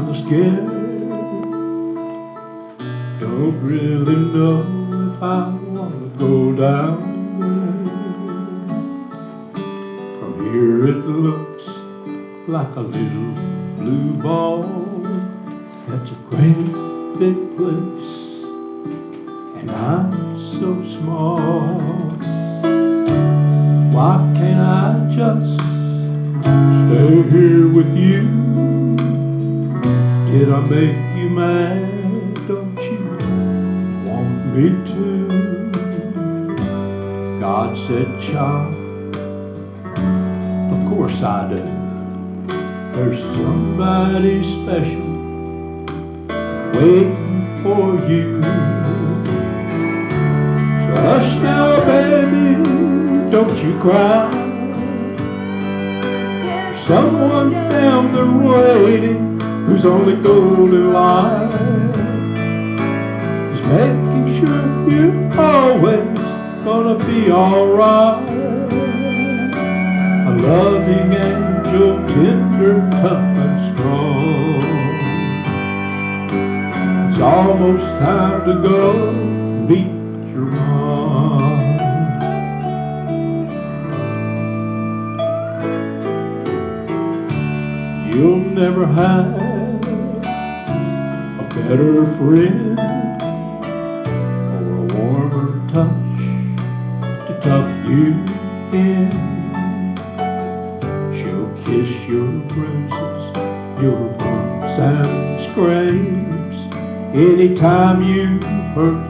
kinda scared. Don't really know if I wanna go down there. From here it looks like a little blue ball. That's a great big place, and I'm so small. Why can't I just stay here with you? Did I make you mad? Don't you want me to? God said, child, of course I do. There's somebody special waiting for you. So hush now, baby, don't you cry. Someone down there waiting who's on the golden line. He's making sure you're always gonna be alright. A loving angel, tender, tough and strong. It's almost time to go meet your mom. You'll never have a better friend or a warmer touch to tuck you in. She'll kiss your bruises, your bumps and scrapes. Anytime you hurt,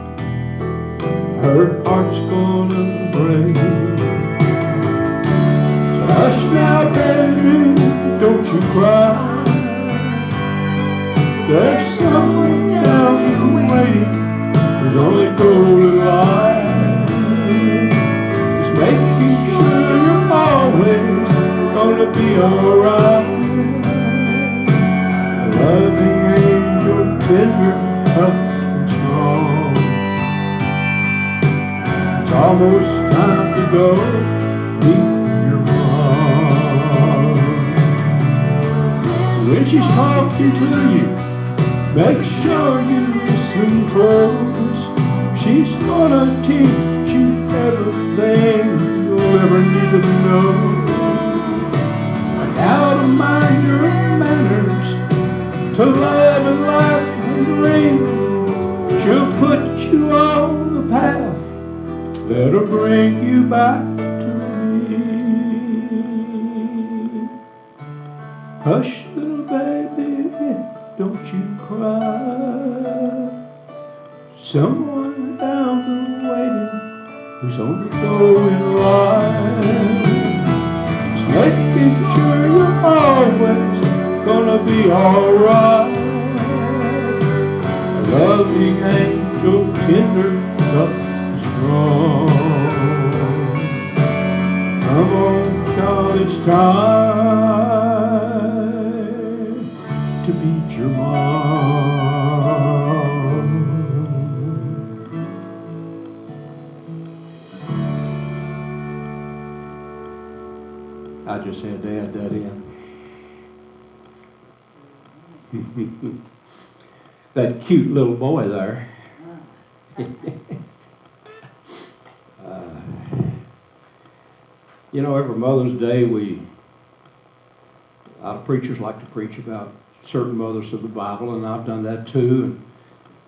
her heart's gonna break. So hush now, baby, don't you cry. There's someone down there waiting who's only golden light. It's making sure you're always gonna be alright. A loving angel, tender, tough and strong. It's almost time to go meet your mom. When she's talking to you, make sure you listen close. She's gonna teach you everything you'll ever need to know. How to mind your manners, to love and laugh and dream. She'll put you on the path that'll bring you back to me. Hush, little baby, don't you cry. Someone down there waiting who's on the going line. It's making sure you're always gonna be alright. A loving angel, tender, tough and strong. Come on, child, it's time to meet your mom. I just had to add that in. That cute little boy there. You know, every Mother's Day a lot of preachers like to preach about certain mothers of the Bible, and I've done that too.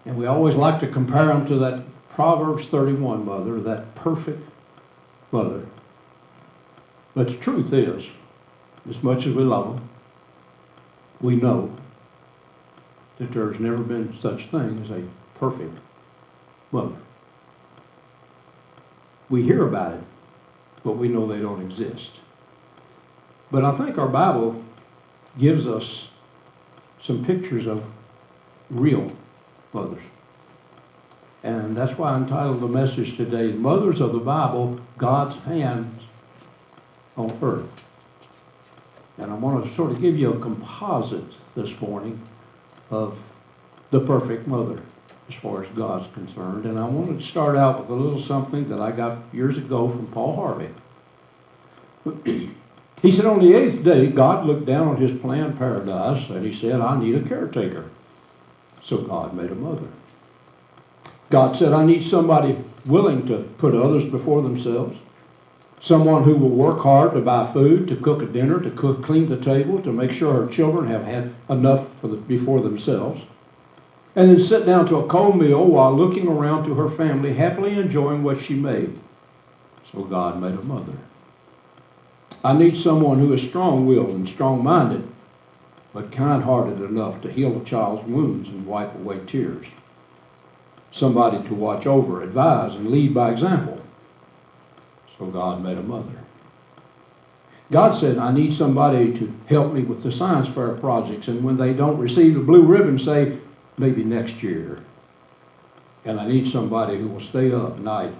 And we always like to compare them to that Proverbs 31 mother, that perfect mother. But the truth is, as much as we love them, we know that there's never been such thing as a perfect mother. We hear about it, but we know they don't exist. But I think our Bible gives us some pictures of real mothers. And that's why I entitled the message today, Mothers of the Bible, God's Hands on Earth. And I want to sort of give you a composite this morning of the perfect mother as far as God's concerned. And I wanted to start out with a little something that I got years ago from Paul Harvey. He said on the 8th day, God looked down on his planned paradise and he said, I need a caretaker. So God made a mother. God said, I need somebody willing to put others before themselves. Someone who will work hard to buy food, to cook a dinner, to clean the table, to make sure her children have had enough before themselves. And then sit down to a cold meal while looking around to her family, happily enjoying what she made. So God made a mother. I need someone who is strong-willed and strong-minded, but kind-hearted enough to heal a child's wounds and wipe away tears. Somebody to watch over, advise, and lead by example. So God made a mother. God said, I need somebody to help me with the science fair projects, and when they don't receive the blue ribbon, say, maybe next year. And I need somebody who will stay up at night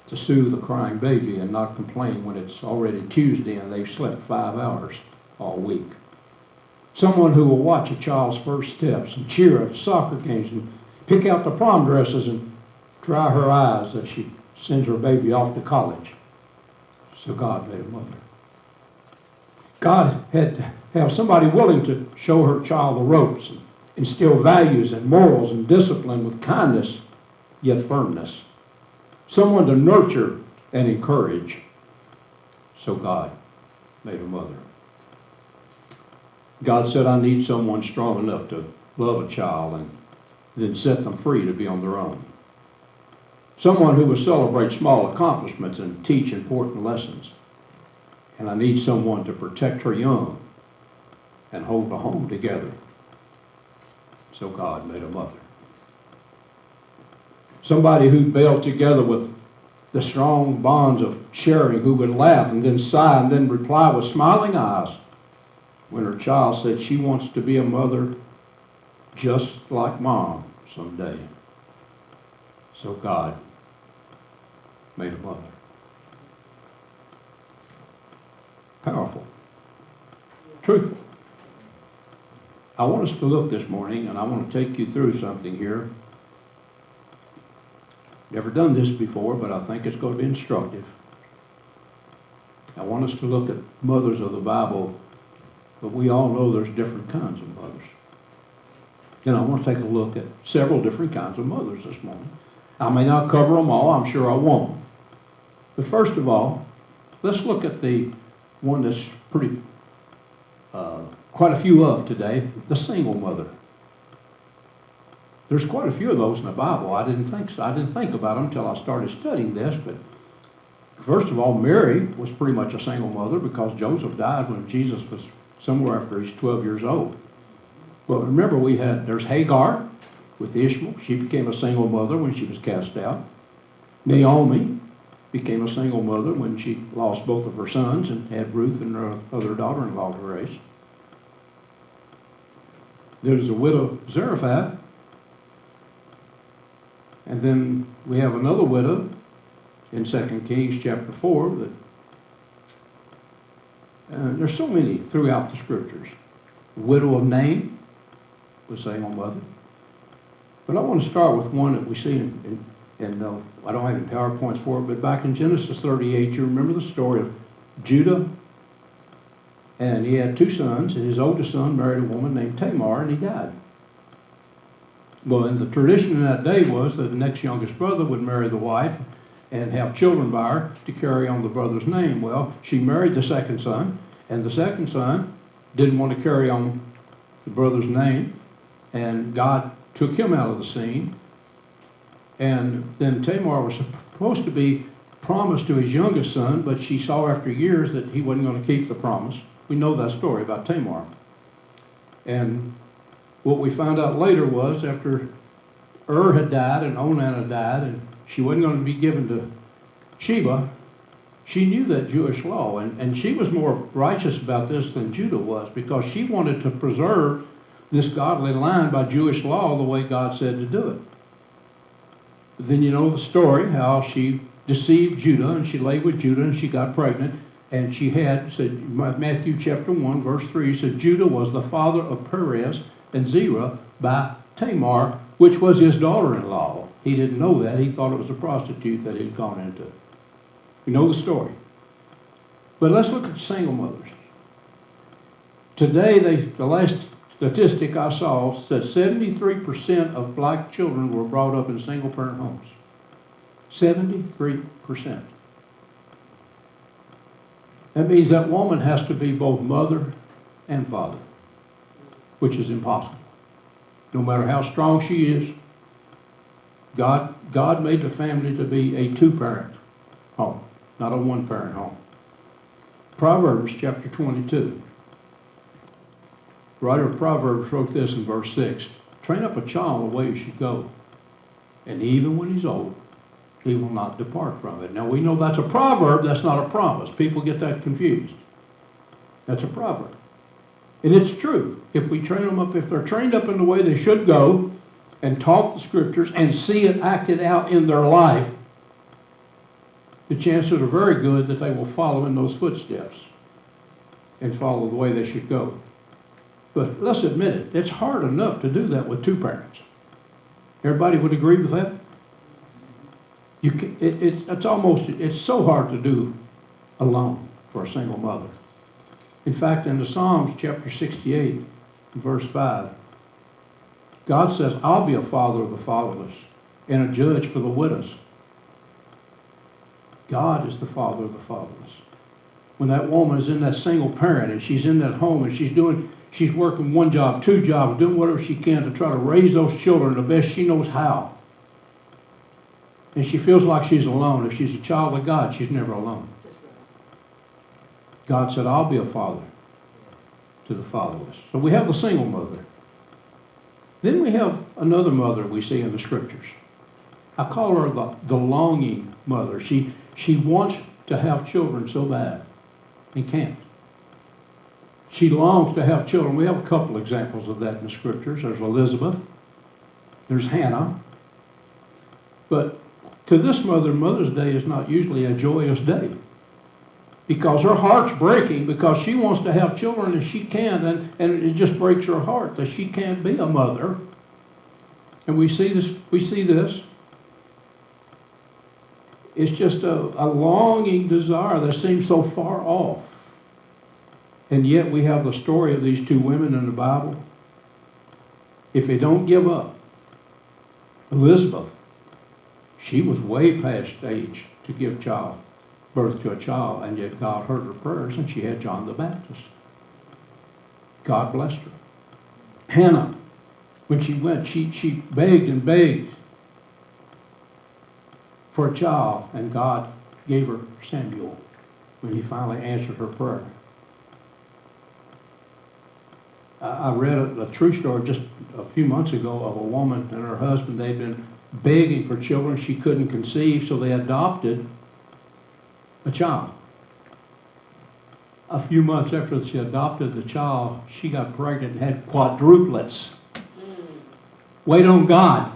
to soothe a crying baby and not complain when it's already Tuesday and they've slept 5 hours all week. Someone who will watch a child's first steps and cheer at soccer games and pick out the prom dresses and dry her eyes as she sends her baby off to college. So God made a mother. God had to have somebody willing to show her child the ropes and instill values and morals and discipline with kindness, yet firmness. Someone to nurture and encourage. So God made a mother. God said, I need someone strong enough to love a child and then set them free to be on their own. Someone who will celebrate small accomplishments and teach important lessons. And I need someone to protect her young and hold the home together. So God made a mother. Somebody who built together with the strong bonds of sharing, who would laugh and then sigh and then reply with smiling eyes when her child said she wants to be a mother just like Mom someday. So God made a mother. Powerful. Truthful. I want us to look this morning, and I want to take you through something here. Never done this before, but I think it's going to be instructive. I want us to look at mothers of the Bible, but we all know there's different kinds of mothers. And I want to take a look at several different kinds of mothers this morning. I may not cover them all, I'm sure I won't. But first of all, let's look at the one that's pretty, quite a few of today, the single mother. There's quite a few of those in the Bible. I didn't think about them until I started studying this. But first of all, Mary was pretty much a single mother because Joseph died when Jesus was somewhere after he's 12 years old. But remember, there's Hagar with Ishmael. She became a single mother when she was cast out. Naomi became a single mother when she lost both of her sons and had Ruth and her other daughter-in-law to raise. There's the widow Zarephath. And then we have another widow in 2 Kings chapter 4. There's so many throughout the scriptures. The widow of Nain was a single mother. But I want to start with one that we see in I don't have any PowerPoints for it, but back in Genesis 38, you remember the story of Judah. And he had 2 sons, and his oldest son married a woman named Tamar, and he died. Well, and the tradition in that day was that the next youngest brother would marry the wife and have children by her to carry on the brother's name. Well, she married the second son, and the second son didn't want to carry on the brother's name, and God took him out of the scene. And then Tamar was supposed to be promised to his youngest son, but she saw after years that he wasn't going to keep the promise. We know that story about Tamar. And what we found out later was after had died and Onan had died and she wasn't going to be given to Sheba, she knew that Jewish law. And she was more righteous about this than Judah was because she wanted to preserve this godly line by Jewish law the way God said to do it. But then you know the story, how she deceived Judah and she lay with Judah and she got pregnant. And she said, Matthew chapter 1, verse 3, said, Judah was the father of Perez and Zerah by Tamar, which was his daughter-in-law. He didn't know that. He thought it was a prostitute that he'd gone into. We know the story. But let's look at single mothers. Today, the last statistic I saw said 73% of black children were brought up in single-parent homes. 73%. That means that woman has to be both mother and father, which is impossible. No matter how strong she is, God made the family to be a two-parent home, not a one-parent home. Proverbs chapter 22. The writer of Proverbs wrote this in verse 6. Train up a child the way he should go, and even when he's old, he will not depart from it. Now we know that's a proverb, that's not a promise. People get that confused. That's a proverb. And it's true. If we train them up, if they're trained up in the way they should go, and taught the scriptures, and see it acted out in their life, the chances are very good that they will follow in those footsteps and follow the way they should go. But let's admit it, it's hard enough to do that with two parents. Everybody would agree with that? It's so hard to do alone for a single mother. In fact, in the Psalms chapter 68, verse 5, God says, I'll be a father of the fatherless and a judge for the widows. God is the father of the fatherless. When that woman is in that single parent and she's in that home and she's working one job, two jobs, doing whatever she can to try to raise those children the best she knows how. And she feels like she's alone. If she's a child of God, she's never alone. God said, I'll be a father to the fatherless. So we have the single mother. Then we have another mother we see in the scriptures. I call her the longing mother. She wants to have children so bad and can't. She longs to have children. We have a couple examples of that in the scriptures. There's Elizabeth. There's Hannah. But to this mother, Mother's Day is not usually a joyous day, because her heart's breaking because she wants to have children and she can't, and it just breaks her heart that she can't be a mother. And we see this. It's just a longing desire that seems so far off. And yet we have the story of these two women in the Bible. If they don't give up, Elizabeth, she was way past age to give birth to a child, and yet God heard her prayers and she had John the Baptist. God blessed her. Hannah, when she went, she begged and begged for a child, and God gave her Samuel when he finally answered her prayer. I read a true story just a few months ago of a woman and her husband. They'd been begging for children. She couldn't conceive, so they adopted a child. A few months after she adopted the child, she got pregnant and had quadruplets. Wait on God.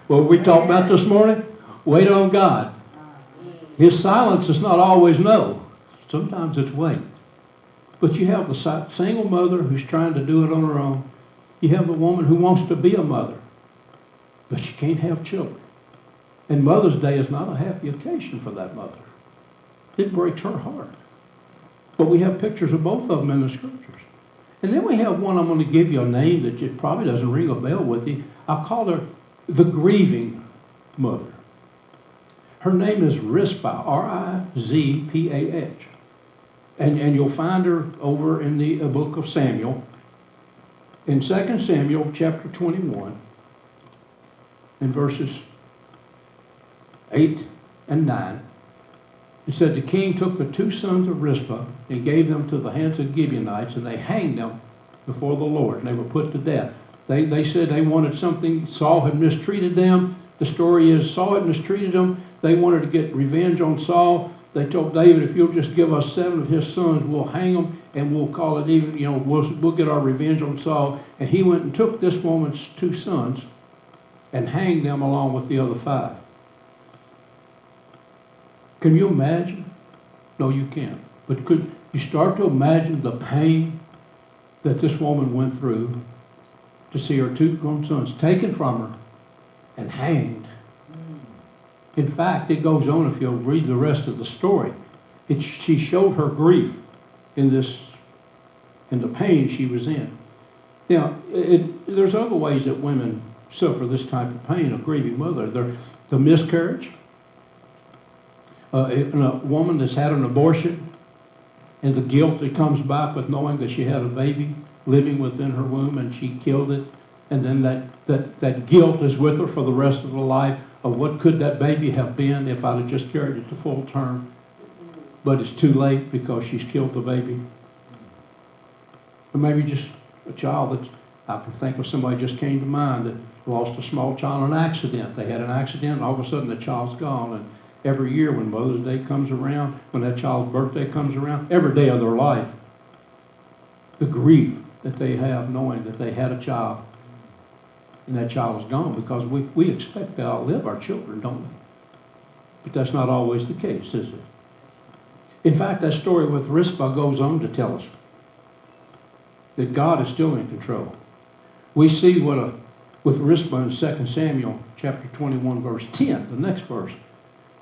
What we talked about this morning? Wait on God. His silence is not always no. Sometimes it's wait. But you have the single mother who's trying to do it on her own. You have the woman who wants to be a mother, but she can't have children. And Mother's Day is not a happy occasion for that mother. It breaks her heart. But we have pictures of both of them in the scriptures. And then we have one, I'm going to give you a name that it probably doesn't ring a bell with you. I'll call her the grieving mother. Her name is Rizpah, R-I-Z-P-A-H. And you'll find her over in the book of Samuel. In 2 Samuel chapter 21, in verses 8 and 9, it said, the king took the two sons of Rizpah and gave them to the hands of Gibeonites, and they hanged them before the Lord, and they were put to death. They said they wanted something. Saul had mistreated them. The story is Saul had mistreated them. They wanted to get revenge on Saul. They told David, if you'll just give us 7 of his sons, we'll hang them, and we'll call it even, we'll get our revenge on Saul. And he went and took this woman's 2 sons and hanged them along with the other 5. Can you imagine? No, you can't. But could you start to imagine the pain that this woman went through to see her 2 grown sons taken from her and hanged? In fact, it goes on, if you'll read the rest of the story. She showed her grief in this and the pain she was in. Now, there's other ways that women suffer this type of pain, a grieving mother. The miscarriage, and a woman that's had an abortion, and the guilt that comes back with knowing that she had a baby living within her womb and she killed it, and then that guilt is with her for the rest of her life of what could that baby have been if I'd have just carried it to full term. But it's too late because she's killed the baby. Or maybe just a child that I can think of somebody just came to mind that lost a small child in an accident. They had an accident and all of a sudden the child's gone. And every year when Mother's Day comes around, when that child's birthday comes around, every day of their life, the grief that they have knowing that they had a child and that child is gone, because we expect to outlive our children, don't we? But that's not always the case, is it? In fact, that story with Rizpah goes on to tell us that God is still in control. We see with Rizpah in 2 Samuel chapter 21, verse 10, the next verse.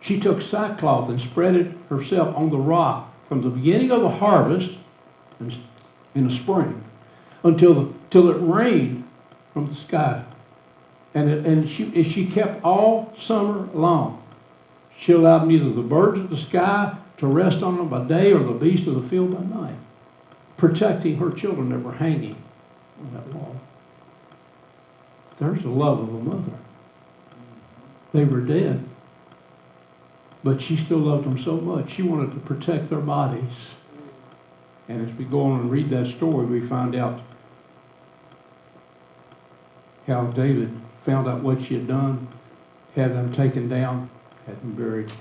She took sackcloth and spread it herself on the rock from the beginning of the harvest in the spring until it rained from the sky. And she kept all summer long. She allowed neither the birds of the sky to rest on them by day or the beasts of the field by night, protecting her children that were hanging on that wall. There's the love of a mother. They were dead, but she still loved them so much. She wanted to protect their bodies. And as we go on and read that story, we find out how David found out what she had done, had them taken down, had them buried.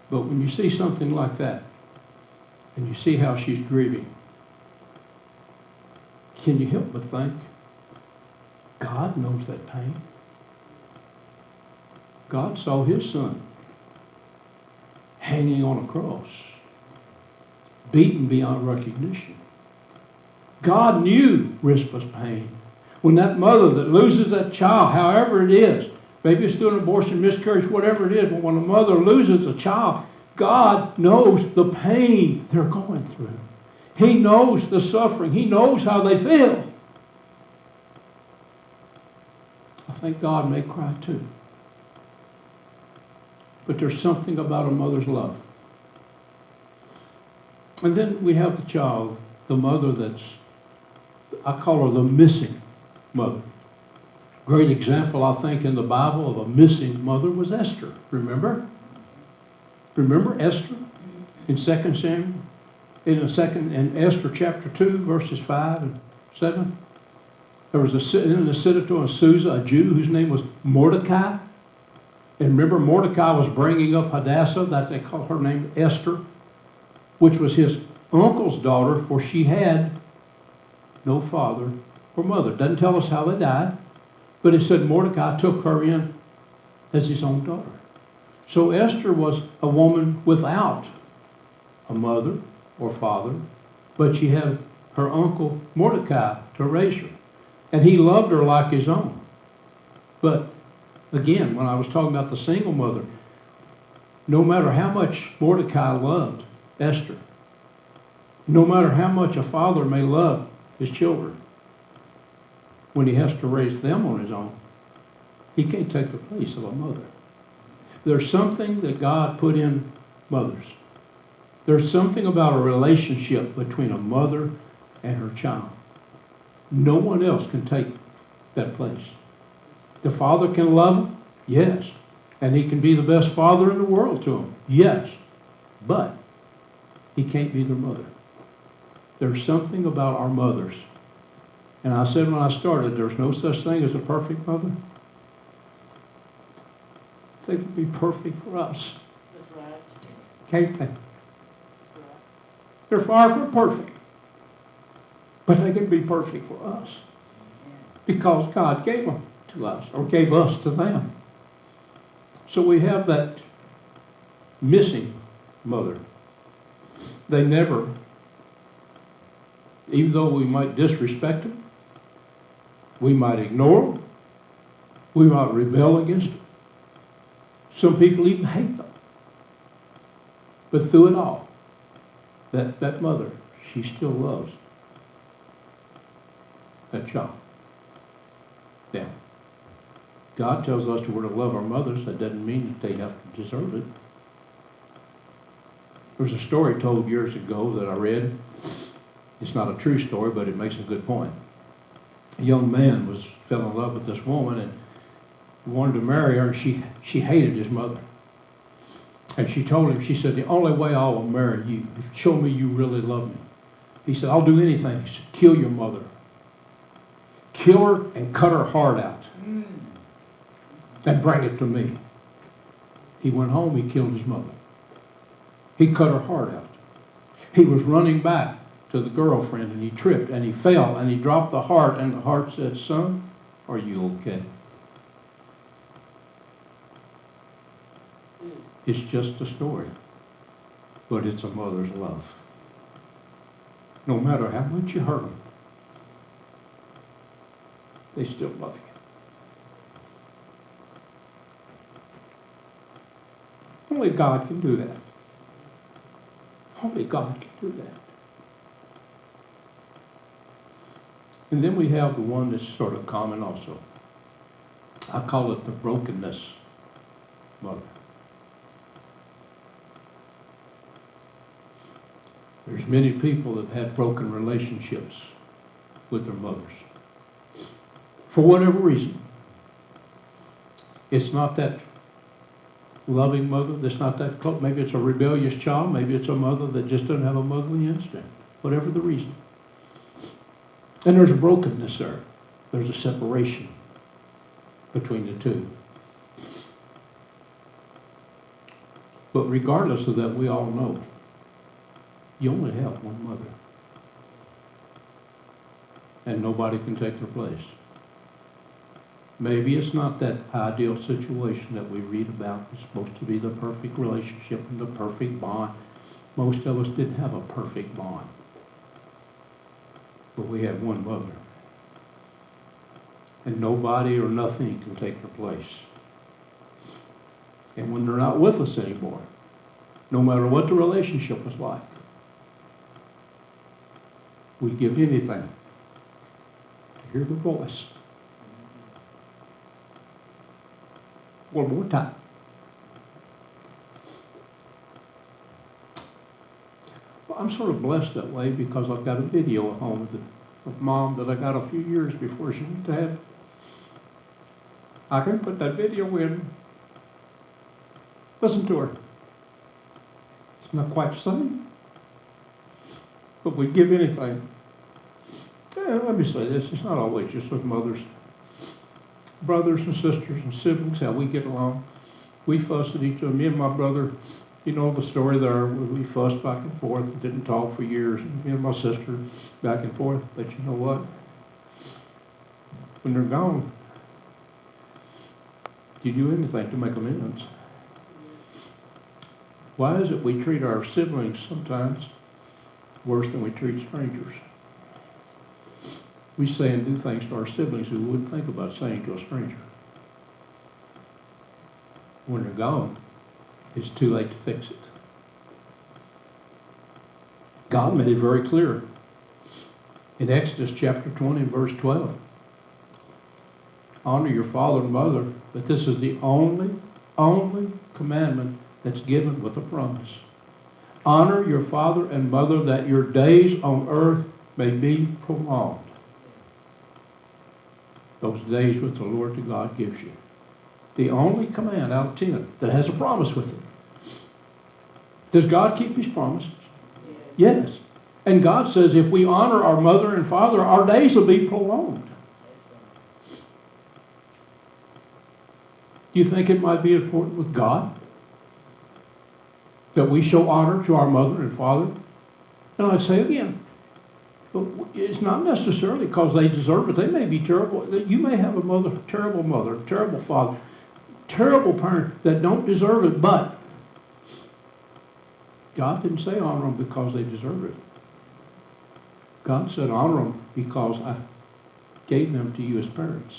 But when you see something like that, and you see how she's grieving, can you help but think, God knows that pain. God saw his son hanging on a cross, beaten beyond recognition. God knew Rizpah's pain. When that mother that loses that child, however it is, maybe it's through an abortion, miscarriage, whatever it is, but when a mother loses a child, God knows the pain they're going through. He knows the suffering. He knows how they feel. I think God may cry too. But there's something about a mother's love. And then we have the child, the mother that's, I call her the missing mother. Great example, I think, in the Bible of a missing mother was Esther. Remember? Remember Esther in 2 Samuel? In Esther chapter 2, verses 5 and 7? There was in the citadel of Susa, a Jew whose name was Mordecai. And remember, Mordecai was bringing up Hadassah, that they call her name Esther, which was his uncle's daughter, for she had no father or mother. Doesn't tell us how they died, but it said Mordecai took her in as his own daughter. So Esther was a woman without a mother or father, but she had her uncle Mordecai to raise her. And he loved her like his own. But again, when I was talking about the single mother, no matter how much Mordecai loved Esther, no matter how much a father may love his children, when he has to raise them on his own, he can't take the place of a mother. There's something that God put in mothers. There's something about a relationship between a mother and her child. No one else can take that place. The father can love them, yes. And he can be the best father in the world to them, yes. But he can't be their mother. There's something about our mothers. And I said when I started, there's no such thing as a perfect mother. They can be perfect for us. That's right. Can't they? They're far from perfect. But they can be perfect for us. Because God gave them to us, or gave us to them. So we have that missing mother. They never, even though we might disrespect them, we might ignore them, we might rebel against them. Some people even hate them. But through it all, that mother, she still loves that child. Now, God tells us we're to love our mothers. That doesn't mean that they have to deserve it. There's a story told years ago that I read. It's not a true story, but it makes a good point. A young man fell in love with this woman and wanted to marry her, and she hated his mother. And she told him, she said, the only way I will marry you is show me you really love me. He said, I'll do anything. He said, kill your mother. Kill her and cut her heart out. And bring it to me. He went home, he killed his mother. He cut her heart out. He was running back to the girlfriend, and he tripped, and he fell, and he dropped the heart, and the heart said, son, are you okay? It's just a story, but it's a mother's love. No matter how much you hurt them, they still love you. Only God can do that. Only God can do that. And then we have the one that's sort of common also. I call it the brokenness mother. There's many people that have had broken relationships with their mothers. For whatever reason. It's not that loving mother, that's not that close. Maybe it's a rebellious child, maybe it's a mother that just doesn't have a motherly instinct. Whatever the reason. And there's a brokenness there. There's a separation between the two. But regardless of that, we all know you only have one mother. And nobody can take their place. Maybe it's not that ideal situation that we read about. It's supposed to be the perfect relationship and the perfect bond. Most of us didn't have a perfect bond. But we had one mother. And nobody or nothing can take her place. And when they're not with us anymore, no matter what the relationship was like, we'd give anything to hear the voice. One more time. Well, I'm sort of blessed that way because I've got a video at home of Mom that I got a few years before she went to heaven. I can put that video in. Listen to her. It's not quite the same, but we'd give anything. Let me say this, it's not always just with mothers. Brothers and sisters and siblings, how we get along. We fuss at each other. Me and my brother, you know the story there, we fussed back and forth and didn't talk for years. And me and my sister back and forth. But you know what? When they're gone, you do anything to make amends. Why is it we treat our siblings sometimes worse than we treat strangers? We say and do things to our siblings we wouldn't think about saying to a stranger. When they're gone, it's too late to fix it. God made it very clear in Exodus chapter 20, verse 12. Honor your father and mother, but this is the only commandment that's given with a promise. Honor your father and mother that your days on earth may be prolonged. Those days which the Lord to God gives you. The only command out of 10 that has a promise with it. Does God keep His promises? Yes. And God says if we honor our mother and father, our days will be prolonged. Do you think it might be important with God that we show honor to our mother and father? And I say again, it's not necessarily because they deserve it. They may be terrible. You may have a terrible father, terrible parent that don't deserve it, but God didn't say honor them because they deserve it. God said honor them because I gave them to you as parents.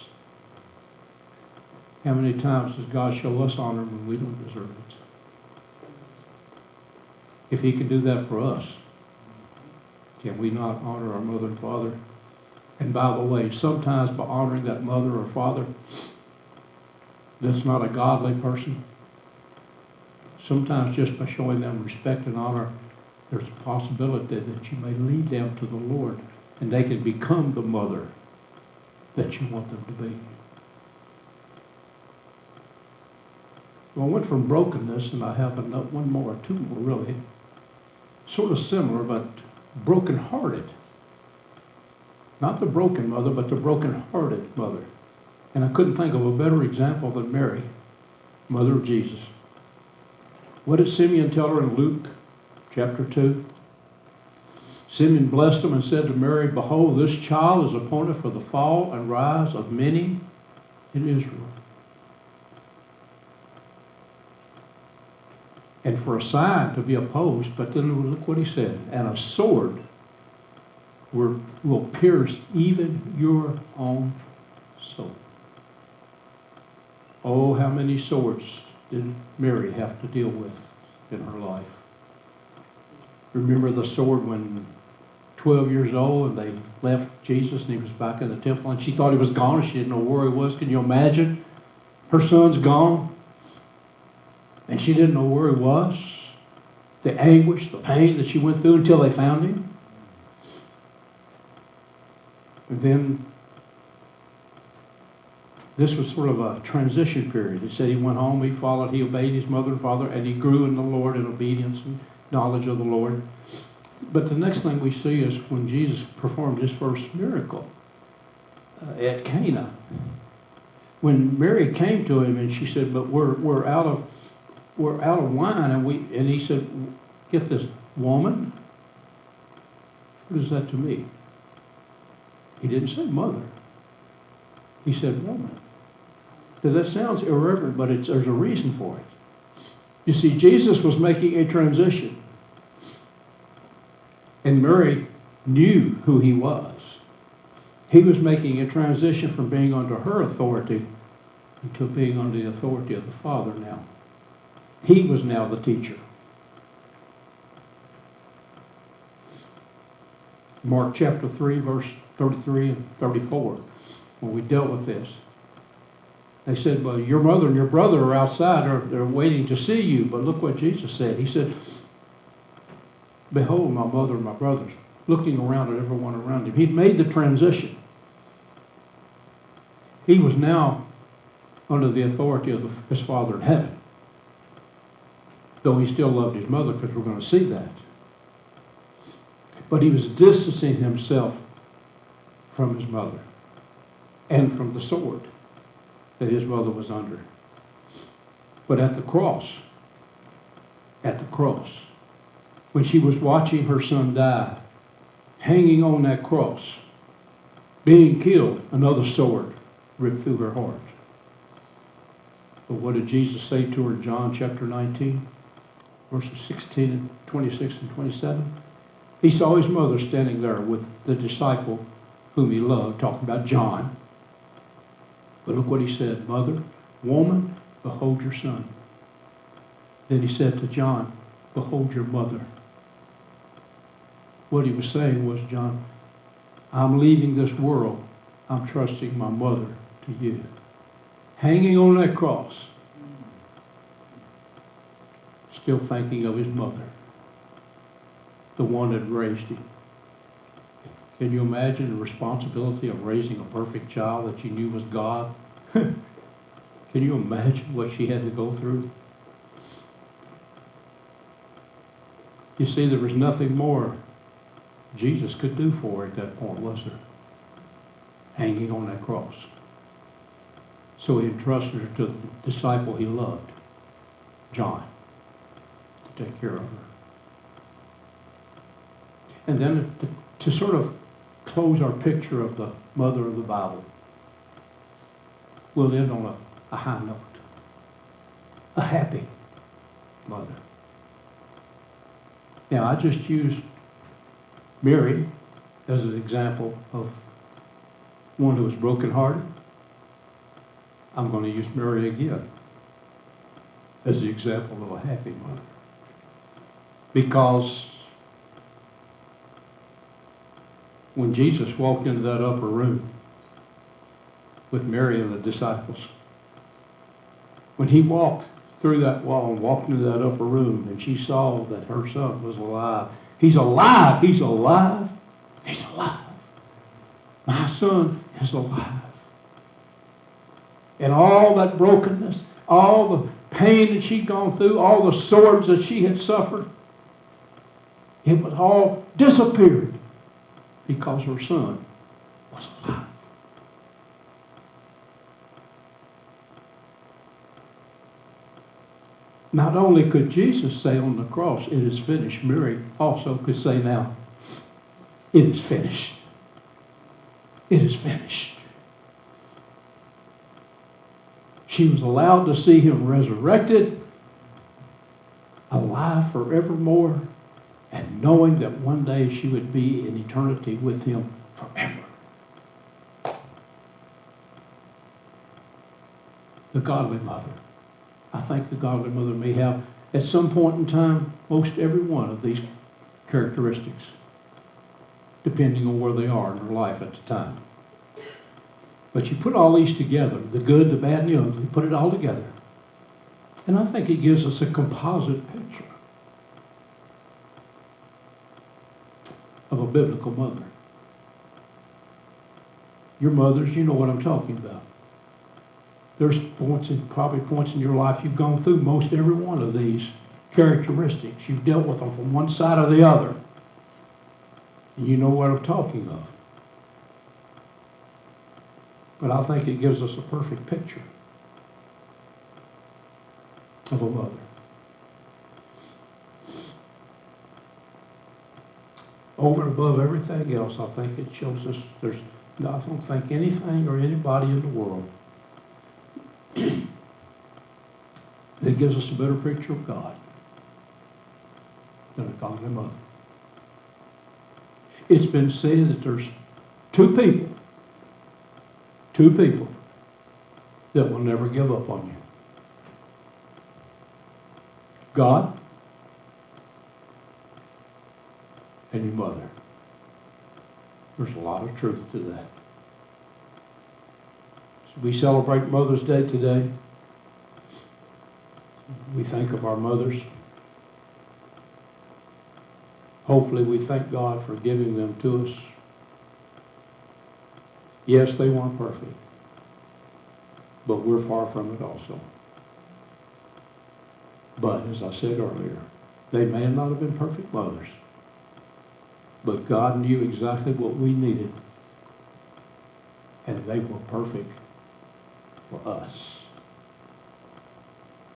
How many times does God show us honor when we don't deserve it? If he can do that for us, can we not honor our mother and father? And by the way, sometimes by honoring that mother or father that's not a godly person, sometimes just by showing them respect and honor, there's a possibility that you may lead them to the Lord and they can become the mother that you want them to be. Well, I went from brokenness, and I have one more, two more really, sort of similar, but broken-hearted. Not the broken mother, but the broken-hearted mother. And I couldn't think of a better example than Mary, mother of Jesus. What did Simeon tell her in Luke chapter 2? Simeon blessed him and said to Mary, "Behold, this child is appointed for the fall and rise of many in Israel, and for a sign to be opposed." But then look what he said, "And a sword will pierce even your own soul." Oh, how many swords did Mary have to deal with in her life? Remember the sword when 12 years old and they left Jesus and he was back in the temple and she thought he was gone and she didn't know where he was. Can you imagine? Her son's gone and she didn't know where he was. The anguish, the pain that she went through until they found him. And then this was sort of a transition period. He said he went home, he followed, he obeyed his mother and father, and he grew in the Lord in obedience and knowledge of the Lord. But the next thing we see is when Jesus performed his first miracle at Cana. When Mary came to him and she said, "But we're out of wine," and he said, "Get this, woman, what is that to me?" He didn't say mother. He said woman. Now, that sounds irreverent, but there's a reason for it. You see, Jesus was making a transition. And Mary knew who he was. He was making a transition from being under her authority to being under the authority of the Father now. He was now the teacher. Mark chapter 3, verse 33 and 34, when we dealt with this. They said, "Well, your mother and your brother are outside, they're waiting to see you." But look what Jesus said. He said, "Behold, my mother and my brothers," looking around at everyone around him. He'd made the transition. He was now under the authority of his Father in heaven. Though he still loved his mother, because we're going to see that. But he was distancing himself from his mother and from the sword that his mother was under. But at the cross, when she was watching her son die, hanging on that cross, being killed, another sword ripped through her heart. But what did Jesus say to her in John chapter 19, verses 16 and 26 and 27? He saw his mother standing there with the disciple whom he loved, talking about John. But look what he said, "Mother, woman, behold your son." Then he said to John, "Behold your mother." What he was saying was, John, I'm leaving this world. I'm trusting my mother to you. Hanging on that cross, still thinking of his mother, the one that raised him. Can you imagine the responsibility of raising a perfect child that you knew was God? Can you imagine what she had to go through? You see, there was nothing more Jesus could do for her at that point, was there? Hanging on that cross. So he entrusted her to the disciple he loved, John, to take care of her. And then to sort of close our picture of the mother of the Bible, we'll end on a high note. A happy mother. Now, I just used Mary as an example of one who was brokenhearted. I'm going to use Mary again as the example of a happy mother. Because when Jesus walked into that upper room with Mary and the disciples, when he walked through that wall and walked into that upper room and she saw that her son was alive. He's alive! He's alive! He's alive! My son is alive. And all that brokenness, all the pain that she'd gone through, all the swords that she had suffered, it was all disappeared because her son was alive. Not only could Jesus say on the cross, "It is finished," Mary also could say now, "It is finished. It is finished." She was allowed to see him resurrected, alive forevermore, and knowing that one day she would be in eternity with him forever. The godly mother. I think the godly mother may have, at some point in time, most every one of these characteristics, depending on where they are in their life at the time. But you put all these together, the good, the bad, and the ugly, put it all together, and I think it gives us a composite picture of a biblical mother. Your mothers, you know what I'm talking about. There's probably points in your life you've gone through most every one of these characteristics. You've dealt with them from one side or the other. And you know what I'm talking of. But I think it gives us a perfect picture of a mother. Over and above everything else, I think it shows us I don't think anything or anybody in the world that gives us a better picture of God than a godly mother. It's been said that there's two people that will never give up on you. God and your mother. There's a lot of truth to that. So we celebrate Mother's Day today. We think of our mothers. Hopefully we thank God for giving them to us. Yes, they weren't perfect, but we're far from it also. But as I said earlier, they may not have been perfect mothers, but God knew exactly what we needed, and they were perfect for us.